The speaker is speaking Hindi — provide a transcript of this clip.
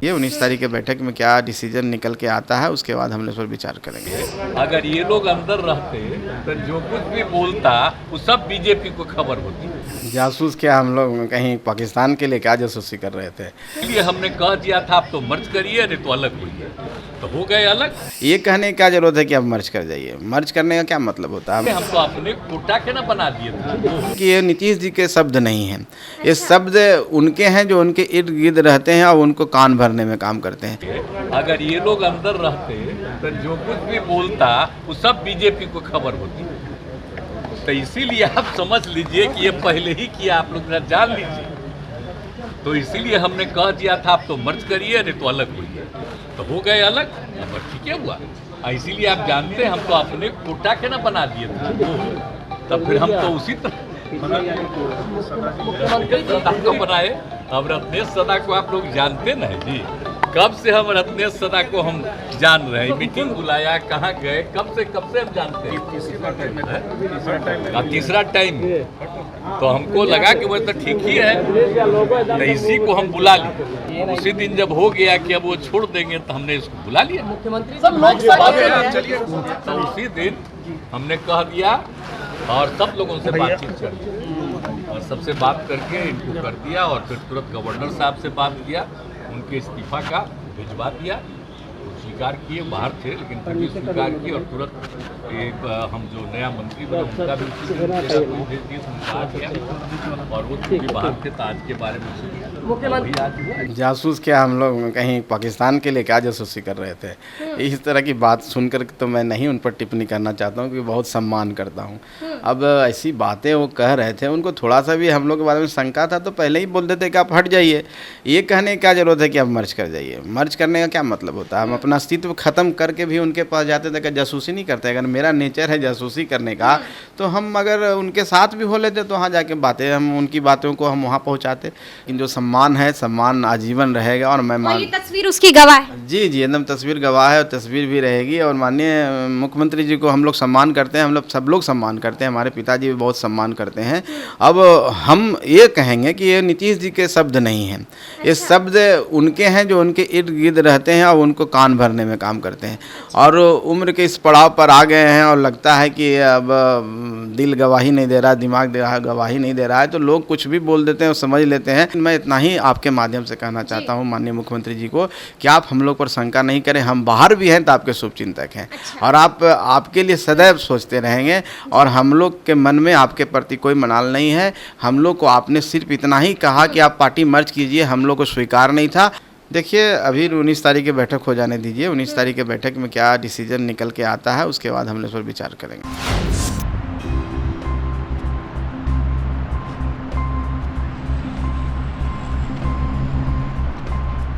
ये 19 तारीख के बैठक में क्या डिसीजन निकल के आता है उसके बाद हम इस पर विचार करेंगे। अगर ये लोग अंदर रहते तो जो कुछ भी बोलता वो सब बीजेपी को खबर होती। जासूस क्या हम लोग कहीं पाकिस्तान के लिए क्या जासूसी कर रहे थे? इसलिए हमने कह दिया था आप तो मर्ज करिए नहीं तो अलग होइए, तो हो गए अलग। ये कहने की क्या जरूरत है कि आप मर्ज कर जाइए? मर्ज करने का क्या मतलब होता है? हम तो अपने कोटा के ना बना दिए थे कि ये नीतीश जी के शब्द नहीं हैं, ये शब्द उनके हैं जो उनके इर्द गिर्द रहते हैं और उनको कान भरने में काम करते हैं। अगर ये लोग अंदर रहते तो जो कुछ भी बोलता वो सब बीजेपी को खबर होती। तो इसीलिए आप समझ लीजिए कि ये पहले ही किया, आप लोग जान लीजिए। तो इसीलिए हमने कह दिया था आप तो मर्ज करिए नहीं तो अलग होइए, तो हो गए अलग। अब ठीक है हुआ, इसीलिए आप जानते हैं हम तो अपने कोटा के ना बना दिए थे, तब फिर हम तो उसी तरह को बनाए। अब रत्नेश सदा को आप लोग जानते ना है जी, कब से हम रत्नेश सदा को हम जान रहे हैं। मीटिंग बुलाया, कहाँ गए, कब से हम जानते हैं। तीसरा टाइम तो हमको लगा कि वो तो ठीक ही है, तो इसी को हम बुला लिए। उसी दिन जब हो गया कि अब वो छोड़ देंगे तो हमने इसको बुला लिया मुख्यमंत्री। तो उसी दिन हमने कह दिया और सब लोगों से बातचीत कर दी और सबसे बात करके इनको कर दिया और फिर तुरंत गवर्नर साहब से बात किया, उनके इस्तीफा का भिजवा दिया। वो स्वीकार किए, बाहर थे लेकिन फिर भी स्वीकार किए और तुरंत एक हम जो नया मंत्री बना उनका भी उसी दिन भेज दिए, उनका आ गया और वो भी बाहर थे तो आज के बारे में मुख्यमंत्री। जासूस क्या हम लोग कहीं पाकिस्तान के लिए क्या जासूसी कर रहे थे? इस तरह की बात सुनकर तो मैं नहीं उन पर टिप्पणी करना चाहता हूँ, क्योंकि बहुत सम्मान करता हूँ। अब ऐसी बातें वो कह रहे थे, उनको थोड़ा सा भी हम लोग के बारे में शंका था तो पहले ही बोल देते कि आप हट जाइए। ये कहने की क्या जरूरत है कि आप मर्ज कर जाइए? मर्ज करने का क्या मतलब होता है? हम अपना अस्तित्व खत्म करके भी उनके पास जाते थे कि जासूसी नहीं करते। अगर मेरा नेचर है जासूसी करने का तो हम अगर उनके साथ भी हो लेते तो वहाँ जाके बातें, हम उनकी बातों को हम वहाँ पहुँचाते। लेकिन जो सम्मान है, सम्मान आजीवन रहेगा और मैं मान, तस्वीर उसकी गवाह है। जी जी, एकदम तस्वीर गवाह है और तस्वीर भी रहेगी। और माननीय मुख्यमंत्री जी को हम लोग सम्मान करते हैं, हम लोग सब लोग सम्मान करते हैं, हमारे पिताजी भी बहुत सम्मान करते हैं। अब हम ये कहेंगे कि ये नीतीश जी के शब्द नहीं हैं, ये शब्द उनके हैं जो उनके इर्द गिर्द रहते हैं और उनको कान भरने में काम करते हैं। और उम्र के इस पड़ाव पर आ गए हैं और लगता है कि अब दिल गवाही नहीं दे रहा, दिमाग गवाही नहीं दे रहा है, तो लोग कुछ भी बोल देते हैं और समझ लेते हैं। मैं इतना ही आपके माध्यम से कहना चाहता हूँ माननीय मुख्यमंत्री जी को कि आप हम लोग पर शंका नहीं करें। हम बाहर भी हैं तो आपके शुभचिंतक हैं और आपके लिए सदैव सोचते रहेंगे और हम लोग के मन में आपके प्रति कोई मलाल नहीं है। हम लोग को आपने सिर्फ इतना ही कहा कि आप पार्टी मर्ज कीजिए, हम लोग को स्वीकार नहीं था। देखिए, अभी 19 तारीख की बैठक हो जाने दीजिए। 19 तारीख के बैठक में क्या डिसीजन निकल के आता है उसके बाद हम इस पर विचार करेंगे।